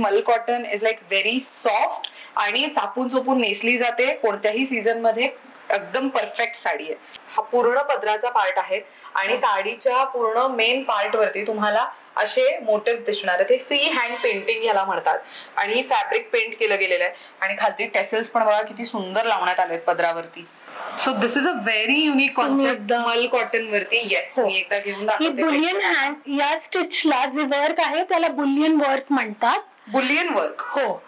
मल cotton is like very soft आणि चापून चोपून नेसली जाते कोणत्याही सीझन मध्ये. एकदम परफेक्ट साडी आहे. हा पूर्ण पदराचा पार्ट आहे आणि साडीच्या पूर्ण मेन पार्ट वरती तुम्हाला असे मोटिव्ह दिसणार आहेत. हे फ्री हँड पेंटिंग याला म्हणतात आणि फॅब्रिक पेंट केलं गेलेलं आहे आणि खालती टेसल्स पण बघा किती सुंदर लावण्यात आलेत पदरावरती. So this is a very unique concept मल कॉटन वरती. येस, मी एकदा घेऊन दाखवते. बुलियन हँड या स्टिचला जे वर्क आहे त्याला बुलियन वर्क म्हणतात. Boolean work. हो.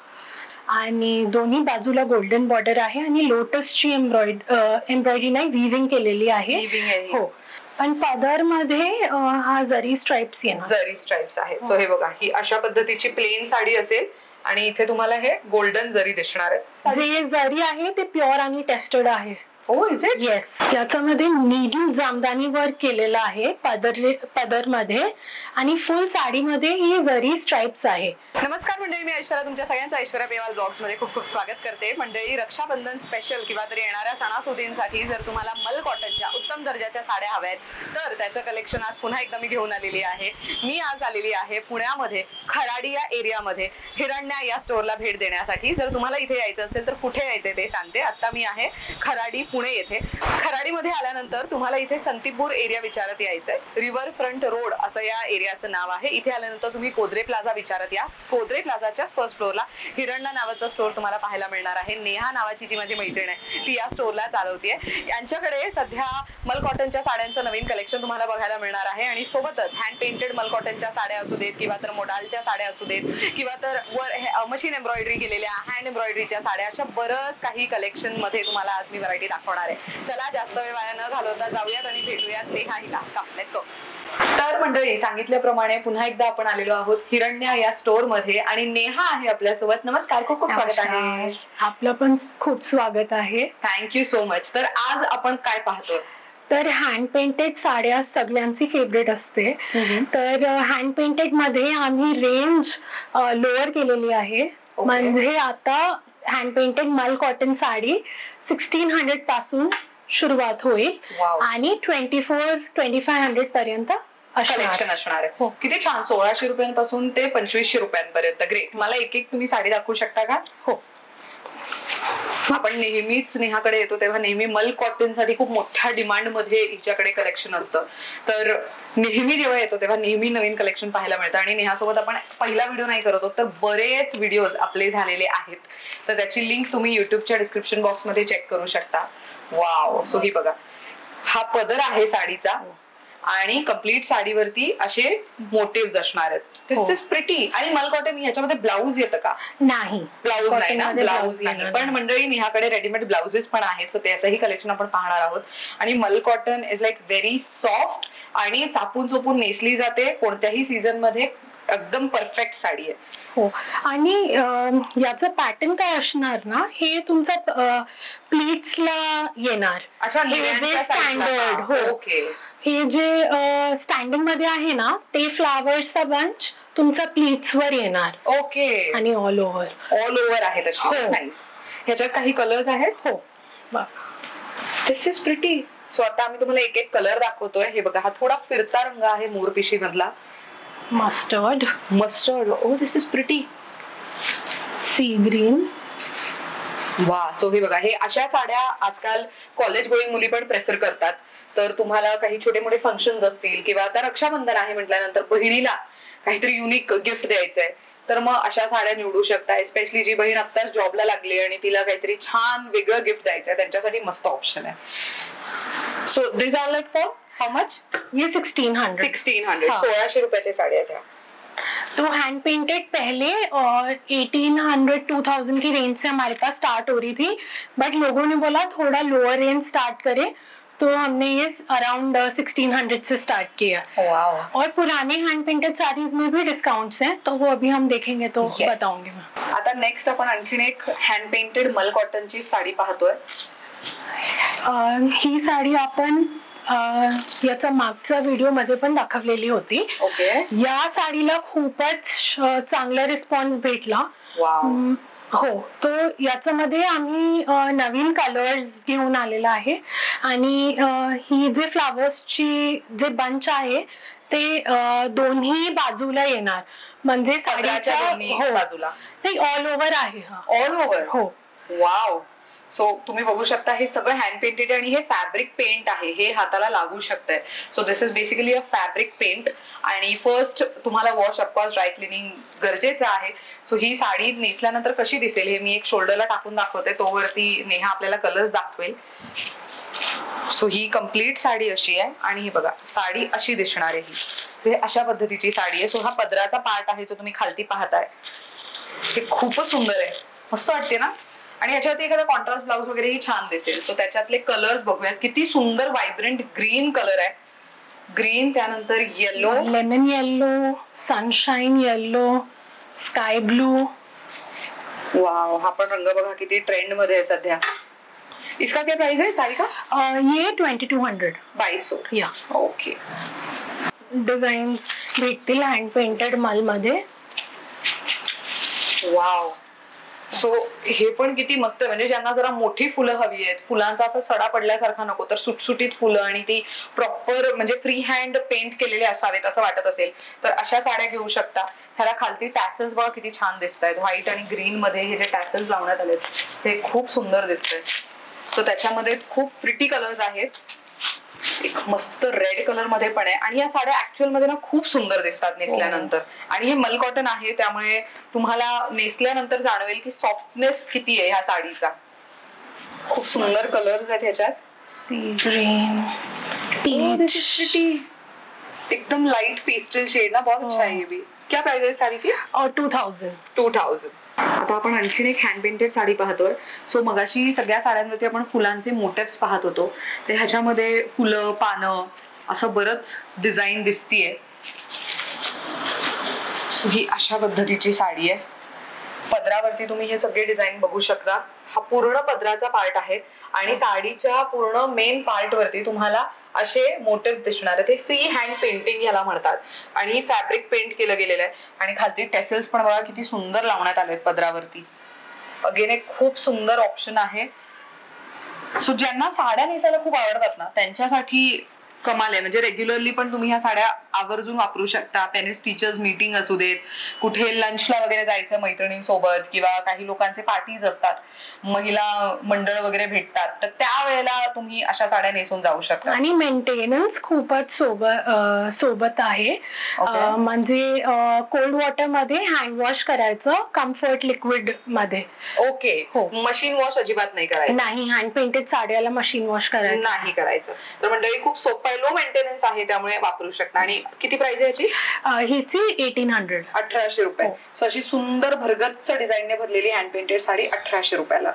आणि दोन्ही बाजूला गोल्डन बॉर्डर आहे आणि लोटसची एम्ब्रॉयडरी नाही विविंग केलेली आहे. हो, पण पदर मध्ये हा जरी स्ट्राइप्स येणार. जरी स्ट्राइप्स आहे. सो हे बघा, ही अशा पद्धतीची प्लेन साडी असेल आणि इथे तुम्हाला हे गोल्डन जरी दिसणार आहे. जे जरी आहे ते प्युअर आणि टेस्टेड आहे. Oh is it? येस. याच्यामध्ये नीडल जामदानी वर्क केलेलं आहे पदर मध्ये आणि फुल साडीमध्ये ही जरी स्ट्राइप्स आहे. नमस्कार मंडळी, मी ऐश्वर्या, तुमच्या सगळ्यांचं ऐश्वर्या पेवाल ब्लॉग्स मध्ये खूप खूप स्वागत करते. मंडळी, रक्षाबंधन स्पेशल किंवा तरी येणाऱ्या सणासुदींसाठी जर तुम्हाला मल कॉटनच्या उत्तम दर्जाच्या साड्या हव्यात तर त्याचं कलेक्शन आज पुन्हा एकदा मी घेऊन आलेली आहे. मी आज आलेली आहे पुण्यामध्ये खराडी या एरियामध्ये हिरण्या या स्टोअरला भेट देण्यासाठी. जर तुम्हाला इथे यायचं असेल तर कुठे यायचंय ते सांगते. आता मी आहे खराडी पुणे येथे. खराडीमध्ये आल्यानंतर तुम्हाला इथे संतीपूर एरिया विचारत यायचंय. रिव्हर फ्रंट रोड असं या एरियाचं नाव आहे. इथे आल्यानंतर तुम्ही कोदरे प्लाझा विचारत या. कोदरे प्लाझाच्या फर्स्ट फ्लोअरला हिरण्या नावाचा स्टोअर तुम्हाला पाहायला मिळणार आहे. नेहा नावाची जी माझी मैत्रीण आहे ती या स्टोअरला चालवतीये. यांच्याकडे सध्या मल कॉटनच्या साड्यांचं नवीन कलेक्शन तुम्हाला बघायला मिळणार आहे आणि सोबतच हँड पेंटेड मल कॉटनच्या साड्या असू देत किंवा तर मोडालच्या साड्या असू देत किंवा तर वर मशीन एम्ब्रॉयडरी केलेल्या हँड एम्ब्रॉयडरीच्या साड्या, अशा बरंच काही कलेक्शन मध्ये तुम्हाला आज मी व्हरायटी दाखवणार आहे. चला जास्त वेळ वाया न घालवता जाऊयात आणि भेटूयात नेहा हिला. Let's go. तर मंडळी, सांगितल्याप्रमाणे पुन्हा एकदा आपण आलेलो आहोत हिरण्या या स्टोअर मध्ये आणि नेहा आहे आपल्यासोबत. नमस्कार, खूप खूप स्वागत आहे. आपलं पण खूप स्वागत आहे. Thank you so much. तर आज आपण काय पाहतोय? तर हँड पेंटेड साड्या सगळ्यांची फेवरेट असते. तर हँड पेंटेड मध्ये आम्ही रेंज लोअर केलेली आहे. म्हणजे आता हँड पेंटेड मल कॉटन साडी 1600 पासून सुरुवात होईल आणि 2400-2500 पर्यंत कलेक्शन असणार आहे. हो, किती छान. 1600 रुपयांपासून ते 2500 रुपयांपर्यंत. ग्रेट. मला एक एक तुम्ही साडी दाखवू शकता का? हो. आपण नेहमीच नेहाकडे येतो तेव्हा नेहमी मल कॉटन साठी खूप मोठ्या डिमांड मध्ये हिच्याकडे कलेक्शन असतं. तर नेहमी जेव्हा येतो तेव्हा नेहमी नवीन कलेक्शन पाहायला मिळतं आणि नेहासोबत आपण पहिला व्हिडिओ नाही करत तर बरेच व्हिडिओज आपले झालेले आहेत. तर त्याची लिंक तुम्ही युट्यूबच्या डिस्क्रिप्शन बॉक्स मध्ये चेक करू शकता. वाव. सो ही बघा, हा पदर आहे साडीचा आणि कम्प्लीट साडीवरती असे मोटिव्ह असणार आहेत. दिस इज प्रिटी. आणि मल कॉटन ह्याच्यामध्ये ब्लाऊज येतं का? नाही, ब्लाऊज नाही ना. ब्लाऊज नाही, पण मंडळी नेहाकडे रेडीमेड ब्लाउजेस पण आहेत. सो त्याचंही कलेक्शन आपण पाहणार आहोत. आणि मल cotton is like very soft आणि चापून चोपून नेसली जाते कोणत्याही सीझन मध्ये. एकदम परफेक्ट साडी आहे. हो. आणि याचं पॅटर्न काय असणार ना, हे तुमचं प्लीट्सला येणार. अच्छा, स्टँडर्ड. हो. ओके. हे जे स्टँडिंग मध्ये आहे ना ते फ्लावर्सचा बंच तुमचा प्लीट्स वर येणार. ओके. आणि ऑल ओव्हर आहे तशी. नाईस. ह्याच्यात काही कलर्स आहेत. हो. This is pretty. सो आता आम्ही तुम्हाला एक एक कलर दाखवतोय. हे बघा, हा थोडा फिरता रंग आहे मोरपिशी मधला. Mustard. Oh this is pretty. Sea green. वा. सो हे बघा, हे अशा साड्या आजकाल कॉलेज गोईंग मुली पण प्रेफर करतात. तर तुम्हाला काही छोटे मोठे फंक्शन्स असतील किंवा आता रक्षाबंधन आहे म्हटल्यानंतर बहिणीला काहीतरी युनिक गिफ्ट द्यायचंय तर मग अशा साड्या निवडू शकता. स्पेशली जी बहीण आत्ताच जॉबला लागली आणि तिला काहीतरी छान वेगळं गिफ्ट द्यायचंय त्यांच्यासाठी मस्त ऑप्शन आहे. So this are like for how much? ये 1600. 1600 रुपयाची साड़ी है. तो हैंड पेंटेड पहले 1800-2000 की रेंज से हमारे पास स्टार्ट हो रही थी, बट लोगों ने बोला थोड़ा लोअर रेंज स्टार्ट करें तो हमने ये अराउंड 1600 से स्टार्ट किया. और पुराने हैंड पेंटेड साड़ीज में भी डिस्काउंट्स हैं, तो वो अभी हम देखेंगे तो बताऊंगी मैं. आता नेक्स्ट आपण आणखीन एक हँड पेंटेड मल कॉटनची साडी पाहतोय. ही साडी आपण याचा मागचा व्हिडिओ मध्ये पण दाखवलेली होती. या साडीला खूपच चांगला रिस्पॉन्स भेटला. हो. तो याच्यामध्ये आम्ही नवीन कलर्स घेऊन आलेला आहे आणि ही जे फ्लावर्सची जे बंच आहे ते दोन्ही बाजूला येणार. म्हणजे पदराच्या दोन्ही हो बाजूला नाही ऑल ओव्हर आहे हा. All over. हो वाव. सो तुम्ही बघू शकता हे सगळं हँड पेंटेड आणि हे फॅब्रिक पेंट आहे, हे हाताला लागू शकतंय. So this is basically a fabric paint. आणि फर्स्ट तुम्हाला वॉश ऑफकोर्स ड्राय क्लिनिंग गरजेचं आहे. सो ही साडी नेसल्यानंतर कशी दिसेल हे मी एक शोल्डरला टाकून दाखवते, तोवरती नेहा आपल्याला कलर्स दाखवेल. सो ही कम्प्लीट साडी अशी आहे आणि ही बघा साडी अशी दिसणार आहे ही. सो हे अशा पद्धतीची साडी आहे. सो हा पदराचा पार्ट आहे जो तुम्ही खालती पाहताय, हे खूपच सुंदर आहे, मस्त वाटते ना. आणि याच्यावरती एखादा कॉन्ट्रास्ट ब्लाउज वगैरेही छान दिसेल. सो त्याच्यातले कलर्स बघूयात, किती सुंदर व्हायब्रंट ग्रीन कलर आहे. ग्रीन, त्यानंतर yellow, lemon yellow, sunshine yellow, sky blue. Wow, हा पण रंग बघा किती ट्रेंड मध्ये आहे सध्या. इसका क्या प्राइस है साड़ी का? ये 2200. 2200. या ओके. डिझाईन भेटतील हँड पेंटेड माल मध्ये. वाव. सो हे पण किती मस्त आहे, म्हणजे ज्यांना जरा मोठी फुलं हवी आहेत, फुलांचा असा सडा पडल्यासारखा नको, तर सुटसुटीत फुलं आणि ती प्रॉपर म्हणजे फ्री हँड पेंट केलेले असावेत असं वाटत असेल तर अशा साड्या घेऊ शकता. ह्याला खालती टॅसल्स बघा किती छान दिसत आहेत. व्हाईट आणि ग्रीन मध्ये हे जे टॅसल्स लावण्यात आलेत ते खूप सुंदर दिसत आहेत. सो त्याच्यामध्ये खूप प्रिटी कलर्स आहेत. एक मस्त रेड कलर मध्ये पण आहे आणि या साड्या ऍक्च्युअल मध्ये ना खूप सुंदर दिसतात नेसल्यानंतर. आणि हे मल कॉटन आहे त्यामुळे तुम्हाला नेसल्यानंतर जाणवेल की सॉफ्टनेस किती आहे ह्या साडीचा. खूप सुंदर कलर्स आहेत ह्याच्यात. ग्रीन, एकदम लाइट पेस्टल शेड ना, बहुत अच्छा है ये भी. क्या प्राइस है साड़ी की? 2000. 2000. आता आपण आणखीन एक हँड पेंटेड साडी पाहतोय. सो मगाशी सगळ्या साड्यांवरती आपण फुलांचे मोटिव्स पाहत होतो, तर ह्याच्यामध्ये फुलं, पानं असं बरंच डिझाईन दिसतीये. सो ही अशा पद्धतीची साडी आहे. पदरावरती तुम्ही हे सगळे डिझाईन बघू शकता. हा पूर्ण पदराचा पार्ट आहे आणि साडीच्या पूर्ण मेन पार्ट वरती तुम्हाला असे मोटिव्ह दिसणार आहेत. ते फ्री हँड पेंटिंग याला म्हणतात आणि फॅब्रिक पेंट केलं गेलेलं आहे. आणि खालती टेसल्स पण बघा किती सुंदर लावण्यात आलेत पदरावरती. अगेन एक खूप सुंदर ऑप्शन आहे. सो ज्यांना साड्या नेसायला खूप आवडतात ना त्यांच्यासाठी कमाल आहे. म्हणजे रेग्युलरली पण तुम्ही ह्या साड्या आवर्जून वापरू शकता. पेरेंट्स टीचर्स मीटिंग असू देत, कुठे लंचला वगैरे जायचं मैत्रिणींसोबत, किंवा काही लोकांचे पार्टीज असतात, महिला मंडळ वगैरे भेटतात, तर त्यावेळेला तुम्ही अशा साड्या नेसून जाऊ शकता. आणि मेंटेनन्स खूपच सोबत आहे. म्हणजे कोल्ड वॉटर मध्ये हँड वॉश करायचं, कम्फर्ट लिक्विड मध्ये. ओके. हो, मशीन वॉश अजिबात नाही करायचं. नाही, हँड पेंटेड साड्याला मशीन वॉश करायचं नाही करायचं. तर मंडळी खूप सोपं आहे, लो मेंटेनन्स आहे, त्यामुळे वापरू शकता. आणि किती प्राइस आहे याची? हिची 1800. 1800 रुपये. सो अशी सुंदर भरगच्च डिझाईनने भरलेली हँड पेंटेड साडी 1800 रुपयाला.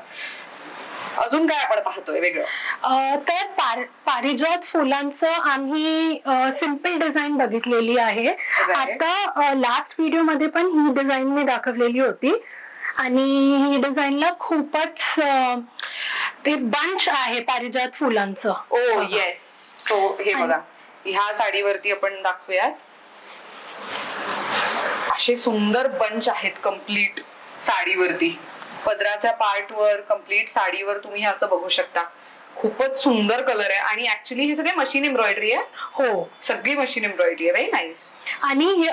अजून काय आपण पाहतोय वेगळं? तर पारिजात फुलांचं आम्ही सिम्पल डिझाईन बघितलेली आहे. आता लास्ट व्हिडिओ मध्ये पण ही डिझाईन मी दाखवलेली होती आणि ही डिझाईनला खूपच ते बंच आहे पारिजात फुलांचं. ओ येस. सो हे बघा, ह्या साडीवरती आपण दाखवूयात. असे सुंदर बंच आहेत कम्प्लीट साडीवरती. पदराच्या पार्ट वर, कम्प्लीट साडीवर तुम्ही असं बघू शकता. खूपच सुंदर कलर आहे आणि ऍक्च्युली हे सगळे मशीन एम्ब्रॉयडरी आहे. हो, सगळी मशीन एम्ब्रॉयडरी आहे. Very nice. आणि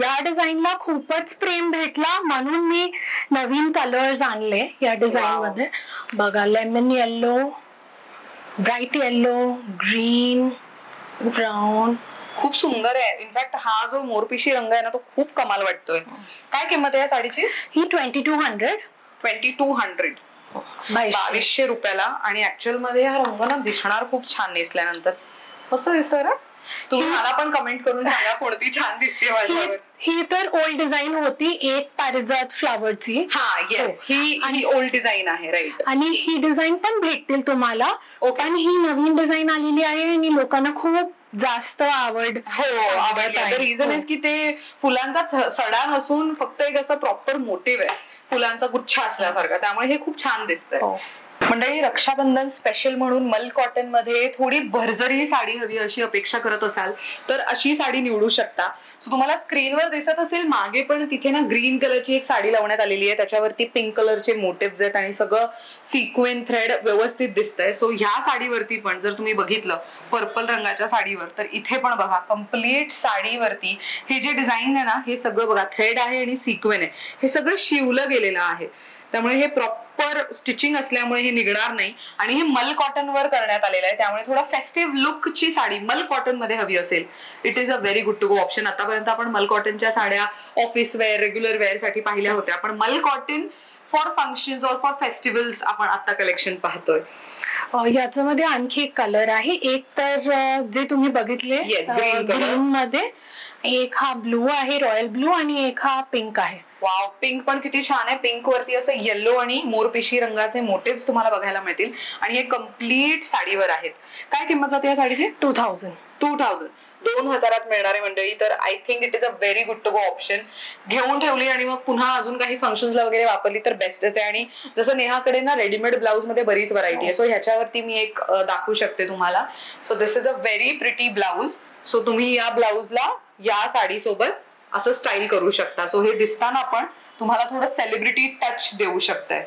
या डिझाईनला खूपच प्रेम भेटला म्हणून मी नवीन कलर्स आणले या डिझाईन मध्ये. बघा, lemon yellow, bright yellow, green, brown. खूप सुंदर आहे. इनफॅक्ट हा जो मोरपिशी रंग आहे ना तो खूप कमाल वाटतोय. काय किंमत आहे या साडीची? ही 2200. 2200. 2200 रुपयाला. आणि ऍक्च्युअल मध्ये हा रंग ना दिसणार खूप छान नेसल्यानंतर. मस्त दिसतोय ना. तुम्ही मला पण कमेंट करून सांगा कोणती छान दिसते माझ्यावर. ही तर ओल्ड डिझाईन होती, एक पारिजात फ्लावरची. हा येस, ही ओल्ड डिझाईन आहे. राईट. आणि ही डिझाईन पण भेटतील तुम्हाला. पण ही नवीन डिझाईन आलेली आहे आणि लोकांना खूप जास्त आवडते. द रिझन इज की ते फुलांचा सडा नसून फक्त एक असं प्रॉपर मोटिव्ह आहे, फुलांचा गुच्छा असल्यासारखा, त्यामुळे हे खूप छान दिसतंय. मंडळी, रक्षाबंधन स्पेशल म्हणून मल कॉटन मध्ये थोडी भरजरी साडी हवी अशी अपेक्षा करत असाल तर अशी साडी निवडू शकता. सो तुम्हाला स्क्रीनवर दिसत असेल मागे पण तिथे ना ग्रीन कलरची एक साडी लावण्यात आलेली आहे, त्याच्यावरती पिंक कलरचे मोटिव्स आहेत आणि सगळं सिक्वेन थ्रेड व्यवस्थित दिसतंय. सो ह्या साडीवरती पण जर तुम्ही बघितलं पर्पल रंगाच्या साडीवर, तर इथे पण बघा कम्प्लीट साडीवरती हे जे डिझाईन आहे ना, हे सगळं बघा थ्रेड आहे आणि सिक्वेन आहे, हे सगळं शिवलं गेलेलं आहे. त्यामुळे हे प्रॉपर स्टिचिंग असल्यामुळे हे निघणार नाही आणि हे मल कॉटन वर करण्यात आलेलं आहे. त्यामुळे थोडा फेस्टिव्ह लुकची साडी मल कॉटन मध्ये हवी असेल, it is a very good to go option. आतापर्यंत आपण मल कॉटनच्या साड्या ऑफिस वेअर रेग्युलर वेअर साठी पाहिल्या होत्या, पण मल कॉटन फॉर फंक्शन्स और फॉर फेस्टिवल्स आपण आता कलेक्शन पाहतोय. याच्यामध्ये आणखी एक कलर आहे, एक तर जे तुम्ही बघितले ग्रीन मध्ये, एक हा ब्लू आहे रॉयल ब्लू आणि एक हा पिंक आहे. वाव, पिंक पण किती छान आहे. पिंक वरती असं येलो आणि मोरपिशी रंगाचे मोटिव्स तुम्हाला बघायला मिळतील आणि हे कम्प्लीट साडीवर आहेत. काय किंमत जाते या साडीची? 2000. 2000 मिळणार आहे मंडळी. तर I think it is a very good to go option. घेऊन ठेवली आणि मग पुन्हा अजून काही फंक्शन्सला वगैरे वापरली तर बेस्टच आहे. आणि जसं नेहाकडे ना रेडीमेड ब्लाउज मध्ये बरीच व्हरायटी आहे, सो ह्याच्यावरती मी एक दाखवू शकते तुम्हाला. So this is a very pretty blouse. So तुम्ही या ब्लाउजला या साडी सोबत असं स्टाईल करू शकता. सो हे दिसताना पण तुम्हाला थोडं सेलिब्रिटी टच देऊ शकतंय.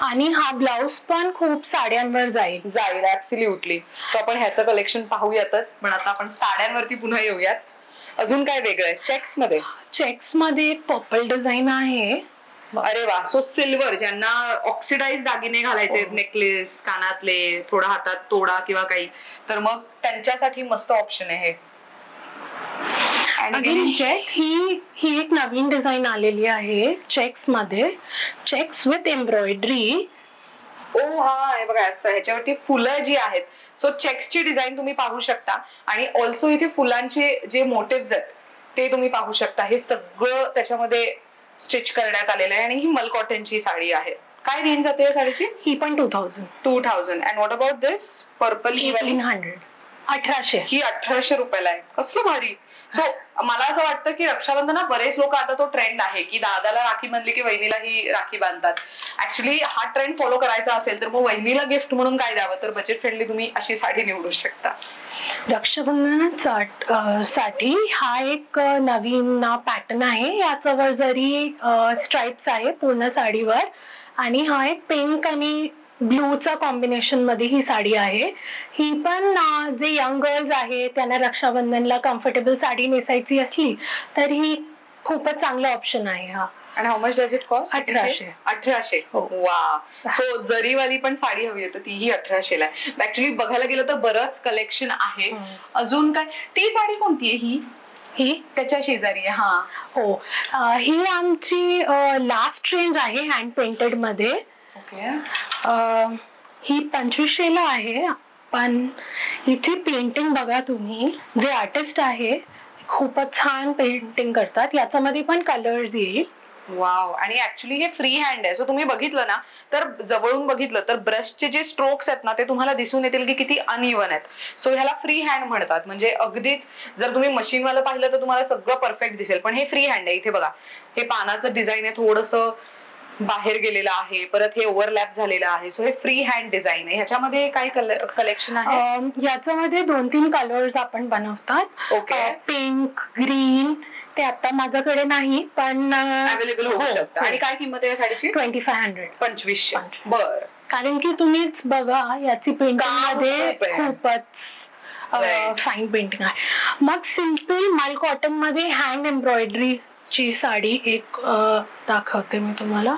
आणि हा ब्लाउज पण खूप साड्यांवर जाईल ऍब्सोल्युटली. सो आपण ह्याचं कलेक्शन पाहूयातच, पण आता आपण साड्यांवरती पुन्हा येऊयात. अजून काय वेगळं आहे? चेक्स मध्ये एक पर्पल डिझाईन आहे. अरे वा. सो सिल्वर, ज्यांना ऑक्सिडाइज दागिने घालायचे, नेकलेस, कानातले, थोडा हातात तोडा किंवा काही, तर मग त्यांच्यासाठी मस्त ऑप्शन आहे हे. ही एक नवीन डिझाईन आलेली आहे चेक्स मध्ये, चेक्स विथ एम्ब्रॉयडरी. ओ हा, हे बघा असं ह्याच्यावरती फुलं जी आहेत. सो चेक्सची डिझाईन तुम्ही पाहू शकता आणि ऑल्सो इथे फुलांचे जे मोटिव्स आहेत ते तुम्ही पाहू शकता. हे सगळं त्याच्यामध्ये स्टिच करण्यात आलेलं आहे आणि ही मल कॉटनची साडी आहे. काय रेंज जाते या साडीची? ही पण 2000. And what about this purple? 1800. 1800. ही 1800 रुपयाला आहे. कसलं भारी. सो मला असं वाटतं की रक्षाबंधनात बरेच लोक, आता तो ट्रेंड आहे की दादाला राखी बांधली की वहिनीला ही राखी बांधतात. ऍक्च्युली हा ट्रेंड फॉलो करायचा असेल तर मग वहिनीला गिफ्ट म्हणून काय द्यावं, तर बजेट फ्रेंडली तुम्ही अशी साडी निवडू शकता. रक्षाबंधनासाठी हा एक नवीन पॅटर्न आहे. याच्यावर जरी स्ट्राइप्स आहे पूर्ण साडीवर आणि हा एक पिंक आणि ब्लूचा कॉम्बिनेशन मध्ये ही साडी आहे. ही पण जे यंग गर्ल्स आहे त्यांना रक्षाबंधनला कम्फर्टेबल साडी नेसायची असली तर ही खूपच चांगला ऑप्शन आहे हा. आणि how much does it cost? 1800. वा. सो जरीवाली पण साडी हवी आहे तर तीही 1800 ला आहे. ऍक्च्युली बघायला गेलं तर बरंच कलेक्शन आहे. अजून काय? ती साडी कोणती आहे? ही त्याच्या शेजारी आहे. हा हो, ही आमची लास्ट रेंज आहे हँड पेंटेड मध्ये. ही 2500 ला आहे. पण इथे पेंटिंग बघा तुम्ही, जे आर्टिस्ट आहे खूपच छान पेंटिंग करतात. याच्यामध्ये पण कलर्स येईल. वाव. आणि ऍक्च्युली हे फ्री हँड आहे. सो तुम्ही बघितलं ना, तर जवळून बघितलं तर ब्रशचे जे स्ट्रोक्स आहेत ना ते तुम्हाला दिसून येतील की किती अनइव्हन आहेत. सो ह्याला फ्री हँड म्हणतात. म्हणजे अगदीच जर तुम्ही मशीनवाला पाहिलं तर तुम्हाला सगळं परफेक्ट दिसेल, पण हे फ्री हँड आहे. इथे बघा, हे पानाचं डिझाईन आहे, थोडंसं बाहेर गेलेलं आहे, परत हे ओव्हरलॅप झालेलं आहे. सो हे फ्री हँड डिझाईन आहे. ह्याच्यामध्ये काय कलेक्शन आहे? याच्यामध्ये 2-3 कलर्स आपण बनवतात. ओके. पिंक, ग्रीन, ते आता माझ्याकडे नाही पण अवेलेबल होऊ शकतं. आणि काय किंमत आहे या साडीची? 2500. 2500. बर. कारण की तुम्हीच बघा याची पेंटिंग मध्ये खूपच फाईन पेंटिंग आहे. मग सिम्पल मल कॉटन मध्ये हँड एम्ब्रॉयडरी ची साडी एक दाखवते मी तुम्हाला.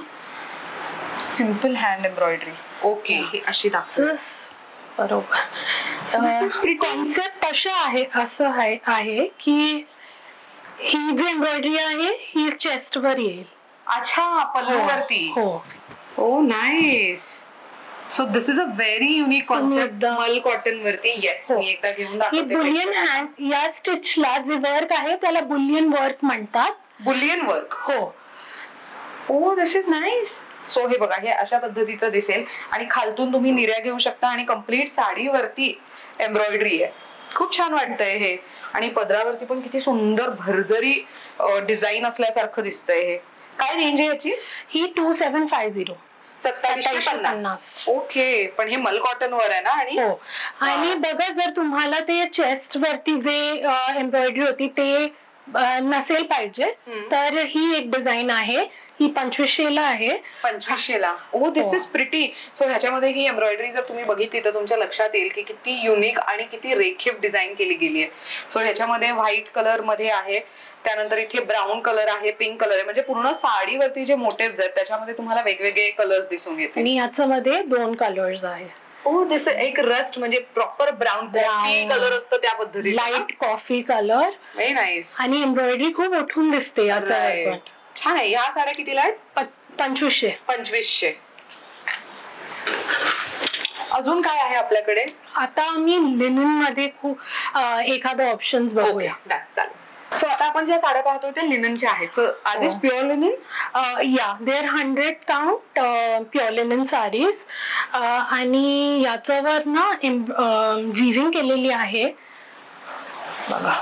Simple hand embroidery. ओके. ही अशी दाखवते. बरोबर. कॉन्सेप्ट असं आहे की ही जी एम्ब्रॉयडरी आहे ही चेस्ट वर येईल. अच्छा, पल्लूवरती. हो. ओ nice. So this is a very unique concept मल कॉटन वरती. येस, मी एकदा घेऊन दाखवते. बुलियन हँड, या स्टिचला जे वर्क आहे त्याला बुलियन वर्क म्हणतात. Boolean work. हो. ओ दिस इज नाईस. सो हे बघा, हे अशा पद्धतीचं दिसेल आणि खालतून तुम्ही निर्या घेऊ शकता आणि कम्प्लीट साडीवरती एम्ब्रॉयडरी आहे. खूप छान वाटतंय हे. आणि पदरावरती पण किती सुंदर भरजरी डिझाईन असल्यासारखं दिसतंय हे. काय रेंज आहे याची? ही 2750. 2750. ओके, पण हे मल कॉटन वर आहे ना? आणि हो, आणि बघा जर तुम्हाला ते चेस्ट वरती जे एम्ब्रॉयडरी होती ते नसेल पाहिजे तर ही एक डिझाईन आहे, ही 2500ला आहे. 2500ला. ओ दिस इज प्रिटी. सो ह्याच्यामध्ये ही एम्ब्रॉयडरी जर तुम्ही बघितली तर तुमच्या लक्षात येईल की किती युनिक आणि किती रेखीव डिझाईन केली गेली आहे. सो ह्याच्यामध्ये व्हाईट कलर मध्ये आहे, त्यानंतर इथे ब्राऊन कलर आहे, पिंक कलर आहे, म्हणजे पूर्ण साडीवरती जे मोटिव्ह आहेत त्याच्यामध्ये तुम्हाला वेगवेगळे कलर्स दिसून येतील. आणि याच्यामध्ये 2 कलर्स आहे. ओ दिस एक रस्ट म्हणजे प्रॉपर ब्राऊन कॉफी कलर असतो त्या पद्धतीने. Light coffee colour. Very nice. आणि एम्ब्रॉयडरी खूप उठून दिसते याचा. छान आहे. ह्या साड्या कितीला आहेत? 2500. अजून काय आहे आपल्याकडे? आता आम्ही लिनन मध्ये खूप एखादा ऑप्शन बघूया. चालेल. सो आता आपण ज्या साड्या पाहतोय त्या लिननच्या आहेत. So are this pure linen? Yeah, there 100 count pure linen saris. आणि याच्यावर ना विविंग केलेली आहे बघा,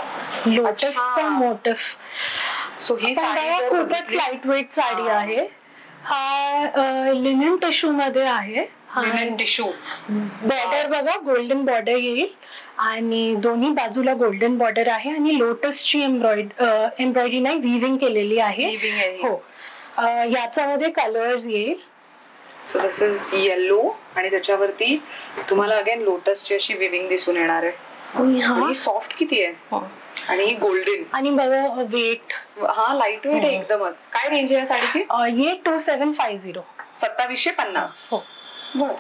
लोटसचा मोटिव्ह. सो ही साडी खूपच लाईट वेट साडी आहे. हा लिनन टिश्यू मध्ये आहे. Linen tissue. बॉर्डर बघा, गोल्डन बॉर्डर येईल आणि दोन्ही बाजूला गोल्डन बॉर्डर आहे आणि लोटसची एम्ब्रॉयडरी नाही, विविंग केलेली आहे. हो, याच्यामध्ये कलर्स येईल. सो दिस इज येलो आणि त्याच्यावरती तुम्हाला अगेन लोटसची अशी विविंग दिसून येणार आहे. ही सॉफ्ट किती आहे आणि गोल्डन. आणि बघा वेट, हा लाईट वेट आहे एकदमच. काय रेंज आहे या साडीची? ये 2750. 2750. बर,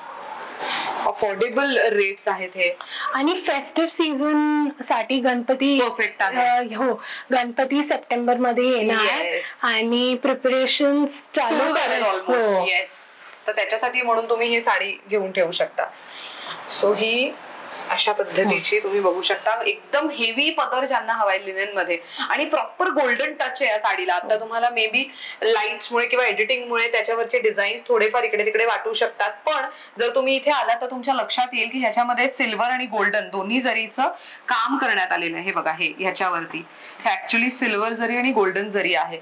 अफोर्डेबल रेट्स आहेत हे. आणि फेस्टिव्ह सीझन साठी गणपती परफेक्ट आहे. हो, गणपती सप्टेंबर मध्ये येणार आणि प्रिपरेशन चालू करेल ऑलमोस्ट. येस, तर त्याच्यासाठी म्हणून तुम्ही ही साडी घेऊन ठेवू शकता. सो ही अशा पद्धतीची तुम्ही बघू शकता, एकदम हेवी पदर ज्यांना हवाय लिनन मध्ये आणि प्रॉपर गोल्डन टच आहे या साडीला. आता तुम्हाला मे बी लाईट्स मुळे किंवा एडिटिंग मुळे त्याच्यावरचे डिझाईन्स थोडेफार इकडे तिकडे वाटू शकतात, पण जर तुम्ही इथे आला तर तुमच्या लक्षात येईल की ह्याच्यामध्ये सिल्वर आणि गोल्डन दोन्ही जरीचं काम करण्यात आलेलं आहे. हे बघा, हे ह्याच्यावरती हे ऍक्च्युअली सिल्वर जरी आणि गोल्डन जरी आहे.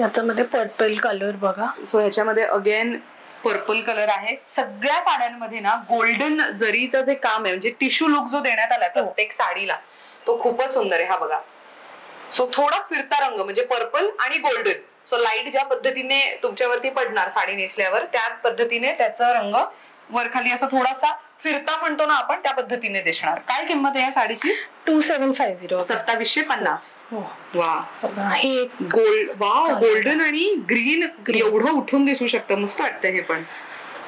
याच्यामध्ये पर्पल कलर बघा. सो ह्याच्यामध्ये अगेन पर्पल कलर आहे. सगळ्या साड्यांमध्ये ना गोल्डन जरीचं जे काम आहे, म्हणजे टिश्यू लुक जो देण्यात आलाय प्रत्येक साडीला, तो खूपच सुंदर आहे. हा बघा, सो थोडा फिरता रंग म्हणजे पर्पल आणि गोल्डन. सो लाईट ज्या पद्धतीने तुमच्यावरती पडणार साडी नेसल्यावर त्या पद्धतीने त्याचा रंग वर खाली असा थोडासा फिरता म्हणतो ना आपण, त्या पद्धतीने दिसणार. काय किंमत आहे या साडीची? 2750. 2750. वा, हे गोल्ड, वाव, गोल्डन आणि ग्रीन एवढं उठून दिसू शकतं. मस्त वाटतं हे. पण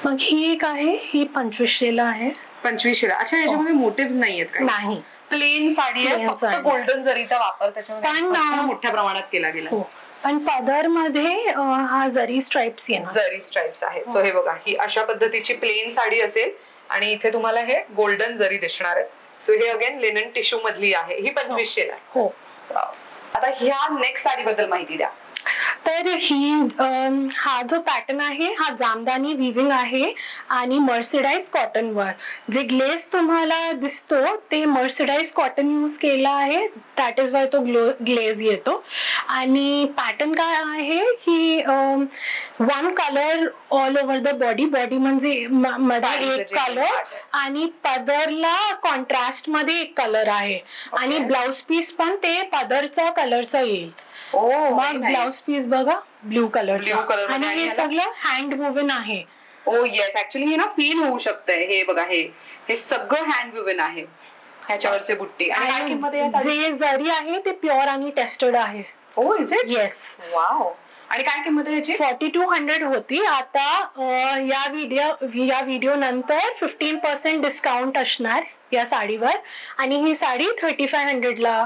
मग ही एक आहे, ही 2500ला आहे. 2500ला. अच्छा, याच्यामध्ये मोटिव्ह नाहीयेत का? नाही, प्लेन साडी आहे, फक्त गोल्डन जरीचा वापर त्याच्यामध्ये मोठ्या प्रमाणात केला गेला. पण पदर मध्ये हा जरी स्ट्राइप्स येणार. जरी स्ट्राइप्स आहे. सो हे बघा, ही अशा पद्धतीची प्लेन साडी असेल आणि इथे तुम्हाला हे गोल्डन जरी दिसणार आहेत. सो हे अगेन लिनन टिश्यू मधली आहे. ही 2500ला. हो. आता ह्या नेक्स्ट साडी बद्दल माहिती द्या. तर ही हा जो पॅटर्न आहे हा जामदानी विविंग आहे आणि मर्सिडाइज कॉटन वर. जे ग्लेज तुम्हाला दिसतो ते मर्सिडाइज कॉटन यूज केला आहे, दॅट इज वाय तो ग्लेज येतो. आणि पॅटर्न काय आहे की 1 colour all over the body. Body म्हणजे मध्ये एक कलर आणि पदरला कॉन्ट्रास्ट मध्ये एक कलर आहे आणि ब्लाउज पीस पण ते पदरचा कलरचा येईल. मग ब्लाउज पीस बघा, ब्ल्यू कलर आणि हे सगळं हँड वुवन आहे. ओ येस, ऍक्च्युअली हे ना फील होऊ शकतंय. हे बघा, हे सगळं हँड वुवन आहे. ह्याच्यावरचे बुट्टी. आणि काय किंमत आहे? जे जरी आहे ते प्युअर आणि टेस्टेड आहे. Oh is it? Yes. Wow. आणि काय किंमत आहे याची? 4200 होती. आता या व्हिडिओ नंतर 15% डिस्काउंट असणार या साडीवर आणि ही साडी 3500ला